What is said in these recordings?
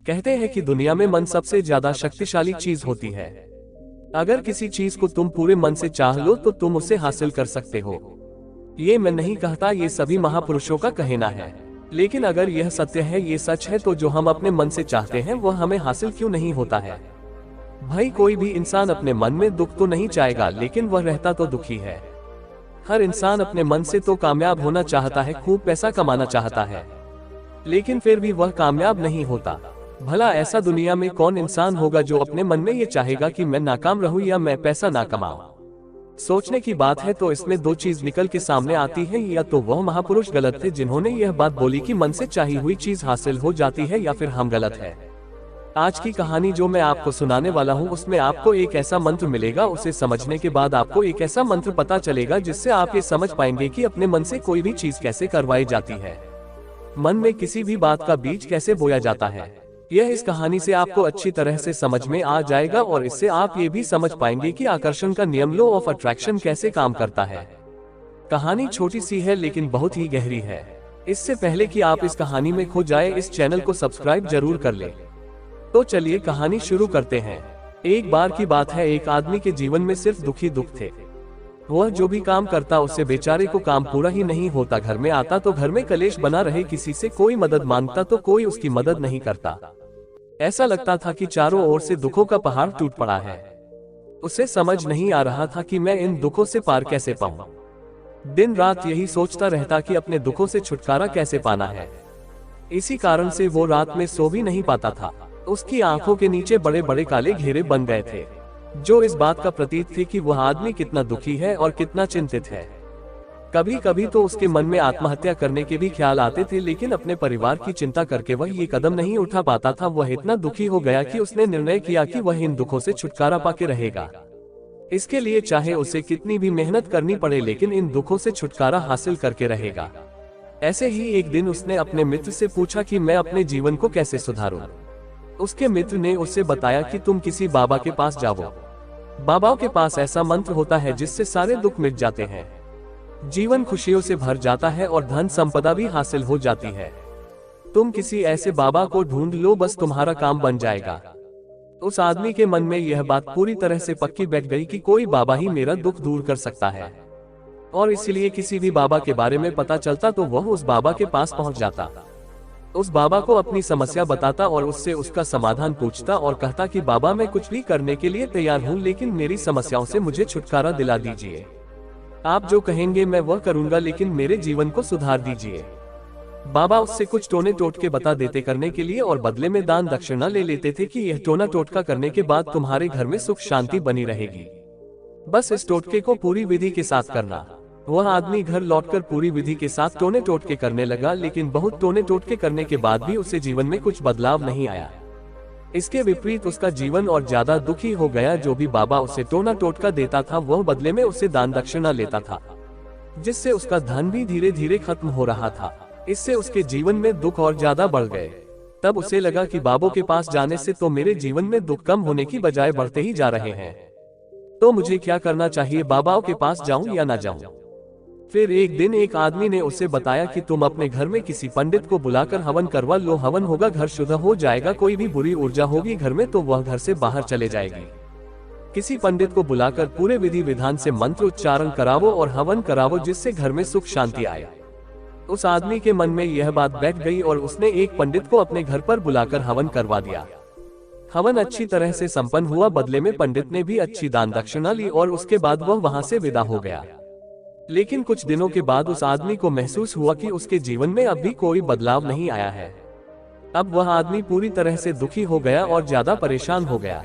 कहते हैं कि दुनिया में मन सबसे ज्यादा शक्तिशाली चीज होती है। अगर किसी चीज को तुम पूरे मन से चाह लो तो तुम उसे हासिल कर सकते हो। ये मैं नहीं कहता, ये सभी महापुरुषों का कहना है। लेकिन अगर यह सत्य है, ये सच है, तो जो हम अपने मन से चाहते हैं वह हमें हासिल क्यों नहीं होता है? भाई, कोई भी इंसान अपने मन में दुख तो नहीं चाहेगा, लेकिन वह रहता तो दुखी है। हर इंसान अपने मन से तो कामयाब होना चाहता है, खूब पैसा कमाना चाहता है, लेकिन फिर भी वह कामयाब नहीं होता। भला ऐसा दुनिया में कौन इंसान होगा जो अपने मन में ये चाहेगा कि मैं नाकाम रहूं या मैं पैसा ना कमाऊं? सोचने की बात है। तो इसमें दो चीज निकल के सामने आती है, या तो वह महापुरुष गलत थे जिन्होंने यह बात बोली कि मन से चाही हुई चीज हासिल हो जाती है, या फिर हम गलत है। आज की कहानी जो मैं आपको सुनाने वाला हूँ उसमें आपको एक ऐसा मंत्र मिलेगा, उसे समझने के बाद आपको एक ऐसा मंत्र पता चलेगा जिससे आप ये समझ पाएंगे कि अपने मन से कोई भी चीज कैसे करवाई जाती है, मन में किसी भी बात का बीज कैसे बोया जाता है। यह इस कहानी से आपको अच्छी तरह से समझ में आ जाएगा और इससे आप ये भी समझ पाएंगे कि आकर्षण का नियम, लॉ ऑफ अट्रैक्शन, कैसे काम करता है। कहानी छोटी सी है लेकिन बहुत ही गहरी है। इससे पहले कि आप इस कहानी में खो जाए, इस चैनल को सब्सक्राइब जरूर कर ले। तो चलिए कहानी शुरू करते हैं। एक बार की बात है, एक आदमी के जीवन में सिर्फ दुख ही दुख थे। वह जो भी काम करता उससे बेचारे को काम पूरा ही नहीं होता। घर में आता तो घर में कलेश बना रहे, किसी से कोई मदद मांगता तो कोई उसकी मदद नहीं करता। ऐसा लगता था कि चारों ओर से दुखों का पहाड़ टूट पड़ा है। उसे समझ नहीं आ रहा था कि मैं इन दुखों से पार कैसे पाऊं। दिन रात यही सोचता रहता कि अपने दुखों से छुटकारा कैसे पाना है। इसी कारण से वो रात में सो भी नहीं पाता था। उसकी आंखों के नीचे बड़े बड़े काले घेरे बन गए थे, जो इस बात का प्रतीक थे कि वह आदमी कितना दुखी है और कितना चिंतित है। कभी कभी तो उसके मन में आत्महत्या करने के भी ख्याल आते थे, लेकिन अपने परिवार की चिंता करके वह ये कदम नहीं उठा पाता था। वह इतना दुखी हो गया कि उसने निर्णय किया कि वह इन दुखों से छुटकारा पाके रहेगा। इसके लिए चाहे उसे कितनी भी मेहनत करनी पड़े, लेकिन इन दुखों से छुटकारा हासिल करके रहेगा। ऐसे ही एक दिन उसने अपने मित्र से पूछा कि मैं अपने जीवन को कैसे सुधारूं। उसके मित्र ने उसे बताया कि तुम किसी बाबा के पास जाओ। बाबाओं के पास ऐसा मंत्र होता है जिससे सारे दुख मिट जाते हैं, जीवन खुशियों से भर जाता है और धन संपदा भी हासिल हो जाती है। तुम किसी ऐसे बाबा को ढूंढ लो, बस तुम्हारा काम बन जाएगा। उस आदमी के मन में यह बात पूरी तरह से पक्की बैठ गई कि कोई बाबा ही मेरा दुख दूर कर सकता है, और इसलिए किसी भी बाबा के बारे में पता चलता तो वह उस बाबा के पास पहुंच जाता। उस बाबा को अपनी समस्या बताता और उससे उसका समाधान पूछता और कहता कि बाबा, मैं कुछ भी करने के लिए तैयार हूँ, लेकिन मेरी समस्याओं से मुझे छुटकारा दिला दीजिए। आप जो कहेंगे मैं वह करूंगा, लेकिन मेरे जीवन को सुधार दीजिए। बाबा उससे कुछ टोने टोटके बता देते करने के लिए, और बदले में दान दक्षिणा ले लेते थे कि यह टोना टोटका करने के बाद तुम्हारे घर में सुख शांति बनी रहेगी। बस इस टोटके को पूरी विधि के साथ करना। वह आदमी घर लौटकर पूरी विधि के साथ टोने टोटके करने लगा, लेकिन बहुत टोने टोटके करने के बाद भी उसे जीवन में कुछ बदलाव नहीं आया। इसके विपरीत उसका जीवन और ज्यादा दुखी हो गया। जो भी बाबा उसे टोना टोटका देता था वह बदले में उससे दान दक्षिणा लेता था, जिससे उसका धन भी धीरे धीरे खत्म हो रहा था। इससे उसके जीवन में दुख और ज्यादा बढ़ गए। तब उसे लगा कि बाबों के पास जाने से तो मेरे जीवन में दुख कम होने की बजाय बढ़ते ही जा रहे हैं, तो मुझे क्या करना चाहिए? बाबाओं के पास जाऊं या ना जाऊं? फिर एक दिन एक आदमी ने उसे बताया कि तुम अपने घर में किसी पंडित को बुलाकर हवन करवा लो। हवन होगा, घर शुद्ध हो जाएगा। कोई भी बुरी ऊर्जा होगी घर में तो वह घर से बाहर चले जाएगी। किसी पंडित को बुलाकर पूरे विधि विधान से मंत्र उच्चारण करावो और हवन करावो, जिससे घर में सुख शांति आए। उस आदमी के मन में यह बात बैठ गई और उसने एक पंडित को अपने घर पर बुलाकर हवन करवा दिया। हवन अच्छी तरह से संपन्न हुआ। बदले में पंडित ने भी अच्छी दान दक्षिणा ली और उसके बाद वह वहां से विदा हो गया। लेकिन कुछ दिनों के बाद उस आदमी को महसूस हुआ कि उसके जीवन में अब भी कोई बदलाव नहीं आया है। अब वह आदमी पूरी तरह से दुखी हो गया और ज्यादा परेशान हो गया।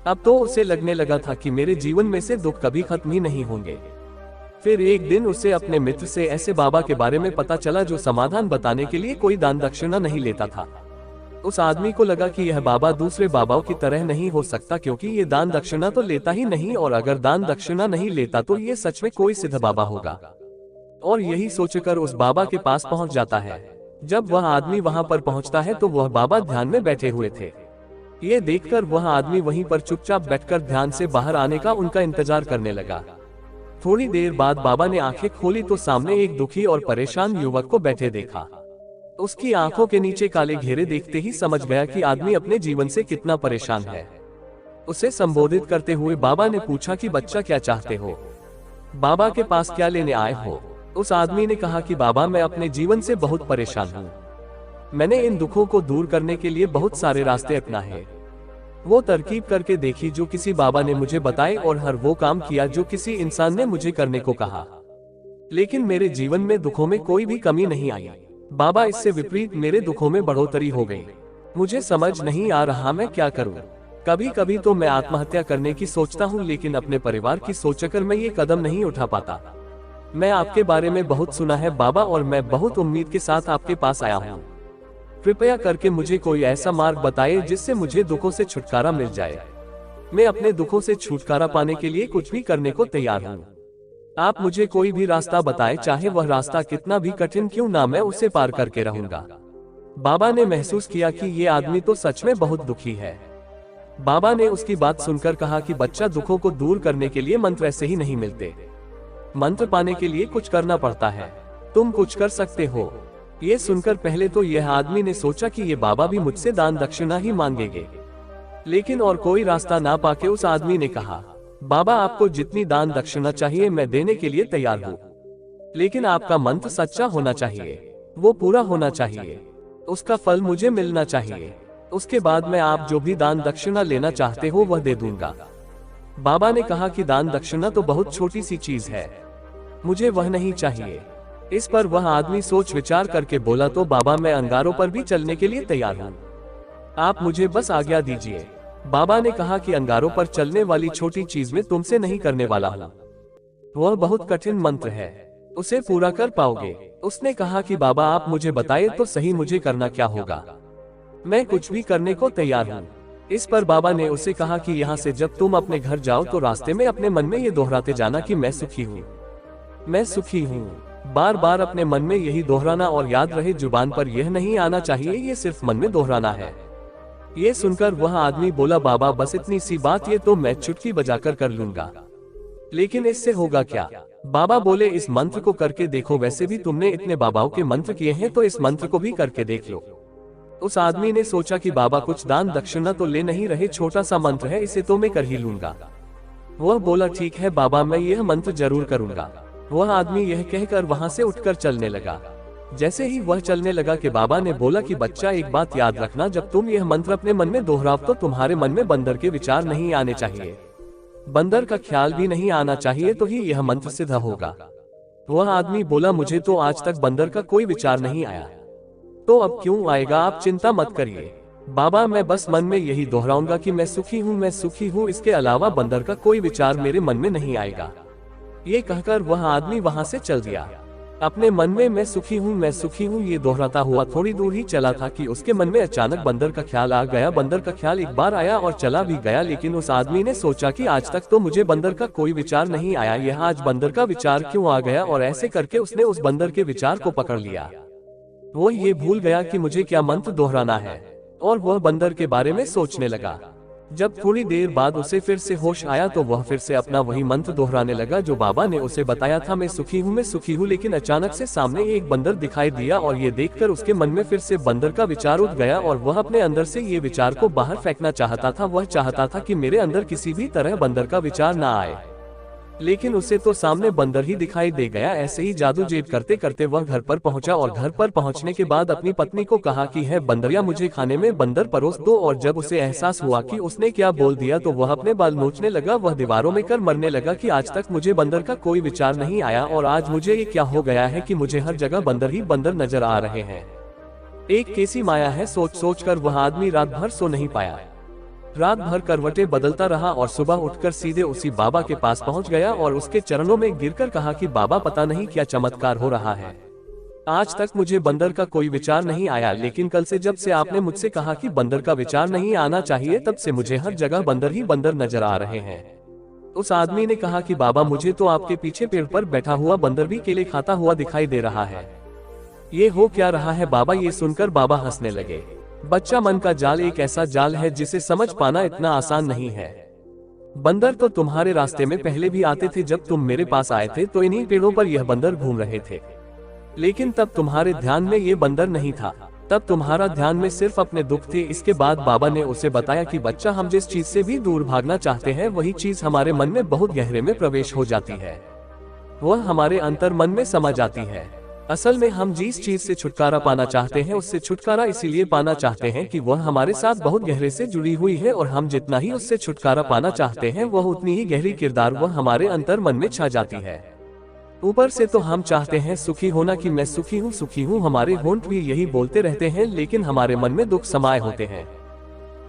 अब तो उसे लगने लगा था कि मेरे जीवन में से दुख कभी खत्म ही नहीं होंगे। फिर एक दिन उसे अपने मित्र से ऐसे बाबा के बारे में पता चला जो समाधान बताने के लिए कोई दान दक्षिणा नहीं लेता था। उस आदमी को लगा कि यह बाबा दूसरे बाबाओं की तरह नहीं हो सकता, क्योंकि ये दान दक्षिणा तो लेता ही नहीं, और अगर दान दक्षिणा नहीं लेता तो ये सच में कोई सिद्ध बाबा होगा। और यही सोचकर उस बाबा के पास पहुंच जाता है। जब वह आदमी वहां पर पहुंचता है तो वह बाबा ध्यान में बैठे हुए थे। ये देखकर वह आदमी वहीं पर चुपचाप बैठकर ध्यान से बाहर आने का उनका इंतजार करने लगा। थोड़ी देर बाद बाबा ने आंखें खोली तो सामने एक दुखी और परेशान युवक को बैठे देखा। उसकी आंखों के नीचे काले घेरे देखते ही समझ गया कि आदमी अपने जीवन से कितना परेशान है। उसे संबोधित करते हुए बाबा ने पूछा कि बच्चा क्या चाहते हो, बाबा के पास क्या लेने आए हो। उस आदमी ने कहा कि बाबा मैं अपने जीवन से बहुत परेशान हूँ, मैंने इन दुखों को दूर करने के लिए बहुत सारे रास्ते अपनाए। वो तरकीब करके देखी जो किसी बाबा ने मुझे बताए और हर वो काम किया जो किसी इंसान ने मुझे करने को कहा, लेकिन मेरे जीवन में दुखों में कोई भी कमी नहीं आई। बाबा इससे विपरीत मेरे दुखों में बढ़ोतरी हो गई। मुझे समझ नहीं आ रहा मैं क्या करूं। कभी कभी तो मैं आत्महत्या करने की सोचता हूं, लेकिन अपने परिवार की सोचकर मैं ये कदम नहीं उठा पाता। मैं आपके बारे में बहुत सुना है बाबा, और मैं बहुत उम्मीद के साथ आपके पास आया हूँ। कृपया करके मुझे कोई ऐसा मार्ग बताइए जिससे मुझे दुखों से छुटकारा मिल जाए। मैं अपने दुखों से छुटकारा पाने के लिए कुछ भी करने को तैयार हूँ। आप मुझे कोई भी रास्ता बताएं, चाहे वह रास्ता कितना भी कठिन क्यों ना, मैं उसे पार करके रहूंगा। बाबा ने महसूस किया कि ये आदमी तो सच में बहुत दुखी है। बाबा ने उसकी बात सुनकर कहा कि बच्चा, दुखों को दूर करने के लिए मंत्र ऐसे ही नहीं मिलते, मंत्र पाने के लिए कुछ करना पड़ता है। तुम कुछ कर सकते हो। ये सुनकर पहले तो यह आदमी ने सोचा कि ये बाबा भी मुझसे दान दक्षिणा ही मांगेंगे, लेकिन और कोई रास्ता ना पाके उस आदमी ने कहा, बाबा आपको जितनी दान दक्षिणा चाहिए मैं देने के लिए तैयार हूँ, लेकिन आपका मंत्र सच्चा होना चाहिए, वो पूरा होना चाहिए, उसका फल मुझे मिलना चाहिए। उसके बाद मैं आप जो भी दान दक्षिणा लेना चाहते हो वह दे दूंगा। बाबा ने कहा कि दान दक्षिणा तो बहुत छोटी सी चीज है, मुझे वह नहीं चाहिए। इस पर वह आदमी सोच विचार करके बोला, तो बाबा मैं अंगारों पर भी चलने के लिए तैयार हूँ, आप मुझे बस आज्ञा दीजिए। बाबा ने कहा कि अंगारों पर चलने वाली छोटी चीज में तुमसे नहीं करने वाला हूँ, वह बहुत कठिन मंत्र है, उसे पूरा कर पाओगे। उसने कहा कि बाबा आप मुझे बताए तो सही, मुझे करना क्या होगा, मैं कुछ भी करने को तैयार हूँ। इस पर बाबा ने उसे कहा कि यहाँ से जब तुम अपने घर जाओ तो रास्ते में अपने मन में ये दोहराते जाना कि मैं सुखी हूँ, मैं सुखी हूँ। बार बार अपने मन में यही दोहराना, और याद रहे जुबान पर यह नहीं आना चाहिए, ये सिर्फ मन में दोहराना है। ये सुनकर वह आदमी बोला, बाबा बस इतनी सी बात, ये तो मैं चुटकी बजाकर कर लूंगा, लेकिन इससे होगा क्या। बाबा बोले, इस मंत्र को करके देखो, वैसे भी तुमने इतने बाबाओं के मंत्र किए हैं तो इस मंत्र को भी करके देख लो। उस आदमी ने सोचा कि बाबा कुछ दान दक्षिणा तो ले नहीं रहे, छोटा सा मंत्र है, इसे तो मैं कर ही लूंगा। वह बोला, ठीक है बाबा मैं यह मंत्र जरूर करूंगा। वह आदमी यह कहकर वहां से उठकर चलने लगा। जैसे ही वह चलने लगा कि बाबा ने बोला कि बच्चा एक बात याद रखना, जब तुम यह मंत्र अपने मन में दोहराओ तो तुम्हारे मन में बंदर के विचार नहीं आने चाहिए, बंदर का ख्याल भी नहीं आना चाहिए, तो ही यह मंत्र सिद्ध होगा। वह आदमी बोला, मुझे तो आज तक बंदर का कोई विचार नहीं आया, तो अब क्यों आएगा, आप चिंता मत करिए बाबा, मैं बस मन में यही दोहराऊंगा कि मैं सुखी हूँ, मैं सुखी हूँ, इसके अलावा बंदर का कोई विचार मेरे मन में नहीं आएगा। ये कहकर वह आदमी वहां से चल दिया। अपने मन में मैं सुखी हूँ, मैं सुखी हूँ ये दोहराता हुआ थोड़ी दूर ही चला था कि उसके मन में अचानक बंदर का ख्याल आ गया। बंदर का ख्याल एक बार आया और चला भी गया, लेकिन उस आदमी ने सोचा कि आज तक तो मुझे बंदर का कोई विचार नहीं आया, यह आज बंदर का विचार क्यों आ गया, और ऐसे करके उसने उस बंदर के विचार को पकड़ लिया। वो ये भूल गया कि मुझे क्या मंत्र दोहराना है, और वह बंदर के बारे में सोचने लगा। जब थोड़ी देर बाद उसे फिर से होश आया तो वह फिर से अपना वही मंत्र दोहराने लगा जो बाबा ने उसे बताया था, मैं सुखी हूँ, मैं सुखी हूँ। लेकिन अचानक से सामने एक बंदर दिखाई दिया और ये देखकर उसके मन में फिर से बंदर का विचार उठ गया और वह अपने अंदर से ये विचार को बाहर फेंकना चाहता था। वह चाहता था कि मेरे अंदर किसी भी तरह बंदर का विचार ना आए, लेकिन उसे तो सामने बंदर ही दिखाई दे गया। ऐसे ही जादू जेब करते करते वह घर पर पहुंचा और घर पर पहुंचने के बाद अपनी पत्नी को कहा कि है बंदरिया, मुझे खाने में बंदर परोस दो। और जब उसे एहसास हुआ कि उसने क्या बोल दिया तो वह अपने बाल नोचने लगा। वह दीवारों में कर मरने लगा कि आज तक मुझे बंदर का कोई विचार नहीं आया और आज मुझे ये क्या हो गया है कि मुझे हर जगह बंदर ही बंदर नजर आ रहे हैं। एक कैसी माया है, सोच सोच कर वह आदमी रात भर सो नहीं पाया। रात भर करवटें बदलता रहा और सुबह उठकर सीधे उसी बाबा के पास पहुंच गया और उसके चरणों में गिरकर कहा कि बाबा, पता नहीं क्या चमत्कार हो रहा है, आज तक मुझे बंदर का कोई विचार नहीं आया, लेकिन कल से जब से आपने मुझसे कहा कि बंदर का विचार नहीं आना चाहिए, तब से मुझे हर जगह बंदर ही बंदर नजर आ रहे हैं। उस आदमी ने कहा कि बाबा, मुझे तो आपके पीछे पेड़ पर बैठा हुआ बंदर भी केले खाता हुआ दिखाई दे रहा है, ये हो क्या रहा है बाबा। ये सुनकर बाबा हंसने लगे। बच्चा, मन का जाल एक ऐसा जाल है जिसे समझ पाना इतना आसान नहीं है। बंदर तो तुम्हारे रास्ते में पहले भी आते थे, जब तुम मेरे पास आए थे तो इन्हीं पेड़ों पर यह बंदर घूम रहे थे। लेकिन तब तुम्हारे ध्यान में ये बंदर नहीं था, तब तुम्हारा ध्यान में सिर्फ अपने दुख थे। इसके बाद बाबा ने उसे बताया कि बच्चा, हम जिस चीज से भी दूर भागना चाहते हैं वही चीज हमारे मन में बहुत गहरे में प्रवेश हो जाती है, वह हमारे अंतर मन में समा जाती है। असल में हम जिस चीज से छुटकारा पाना चाहते हैं उससे छुटकारा इसीलिए पाना चाहते हैं कि वह हमारे साथ बहुत गहरे से जुड़ी हुई है, और हम जितना ही उससे छुटकारा पाना चाहते हैं वह उतनी ही गहरी किरदार वह हमारे अंतर मन में छा जाती है। ऊपर से तो हम चाहते हैं सुखी होना, कि मैं सुखी हूँ, हमारे होंठ भी यही बोलते रहते हैं, लेकिन हमारे मन में दुख समाये होते हैं।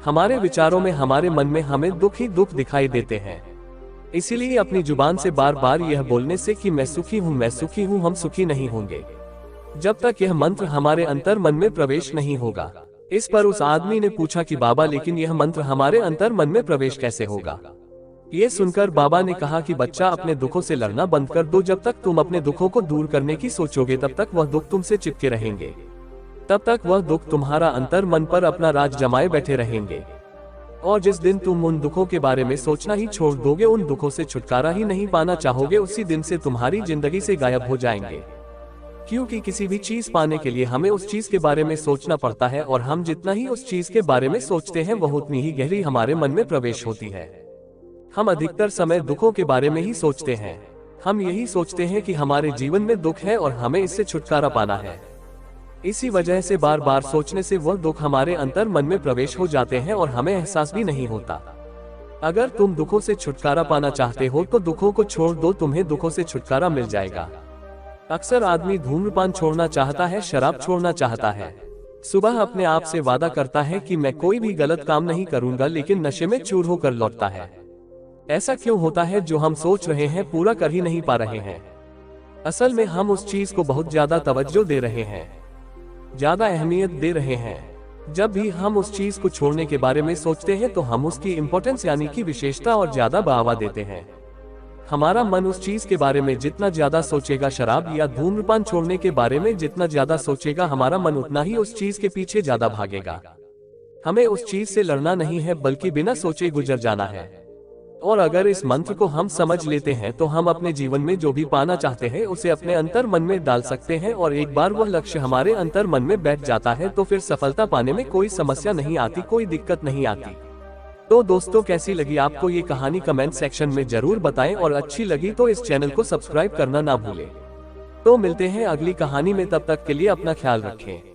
हमारे विचारों में, हमारे मन में हमें दुख ही दुख दिखाई देते हैं। इसीलिए अपनी जुबान से बार बार यह बोलने से कि मैं सुखी हूँ, हम सुखी नहीं होंगे जब तक यह मंत्र हमारे अंतर मन में प्रवेश नहीं होगा। इस पर उस आदमी ने पूछा कि बाबा, लेकिन यह मंत्र हमारे अंतर मन में प्रवेश कैसे होगा? ये सुनकर बाबा ने कहा कि बच्चा, अपने दुखों से लड़ना बंद कर दो। जब तक तुम अपने दुखों को दूर करने की सोचोगे तब तक वह दुख तुमसे चिपके रहेंगे, तब तक वह दुख तुम्हारा अंतर मन पर अपना राज जमाए बैठे रहेंगे। और जिस दिन तुम उन दुखों के बारे में सोचना ही छोड़ दोगे, उन दुखों से छुटकारा ही नहीं पाना चाहोगे, उसी दिन से तुम्हारी जिंदगी से गायब हो जाएंगे। क्योंकि किसी भी चीज पाने के लिए हमें उस चीज के बारे में सोचना पड़ता है, और हम जितना ही उस चीज के बारे में सोचते हैं वह उतनी ही गहरी हमारे मन में प्रवेश होती है। हम अधिकतर समय दुखों के बारे में ही सोचते हैं। हम यही सोचते हैं कि हमारे जीवन में दुख है और हमें इससे छुटकारा पाना है। इसी वजह से बार बार सोचने से वह दुख हमारे अंतर मन में प्रवेश हो जाते हैं और हमें एहसास भी नहीं होता। अगर तुम दुखों से छुटकारा पाना चाहते हो तो दुखों को छोड़ दो, तुम्हें दुखों से छुटकारा मिल जाएगा। अक्सर आदमी धूम्रपान छोड़ना चाहता है, शराब छोड़ना चाहता है, सुबह अपने आप से वादा करता है कि मैं कोई भी गलत काम नहीं करूंगा, लेकिन नशे में चूर होकर लौटता है। ऐसा क्यों होता है? जो हम सोच रहे हैं पूरा कर ही नहीं पा रहे हैं। असल में हम उस चीज को बहुत ज्यादा तवज्जो दे रहे हैं, ज्यादा अहमियत दे रहे हैं। जब भी हम उस चीज को छोड़ने के बारे में सोचते हैं तो हम उसकी इम्पोर्टेंस यानी कि विशेषता और ज्यादा बढ़ावा देते हैं। हमारा मन उस चीज के बारे में जितना ज्यादा सोचेगा, शराब या धूम्रपान छोड़ने के बारे में जितना ज्यादा सोचेगा, हमारा मन उतना ही उस चीज के पीछे ज्यादा भागेगा। हमें उस चीज से लड़ना नहीं है, बल्कि बिना सोचे गुजर जाना है। और अगर इस मंत्र को हम समझ लेते हैं तो हम अपने जीवन में जो भी पाना चाहते हैं उसे अपने अंतर मन में डाल सकते हैं, और एक बार वह लक्ष्य हमारे अंतर मन में बैठ जाता है तो फिर सफलता पाने में कोई समस्या नहीं आती, कोई दिक्कत नहीं आती। तो दोस्तों, कैसी लगी आपको ये कहानी? कमेंट सेक्शन में जरूर बताएं, और अच्छी लगी तो इस चैनल को सब्सक्राइब करना ना भूलें। तो मिलते हैं अगली कहानी में, तब तक के लिए अपना ख्याल रखें।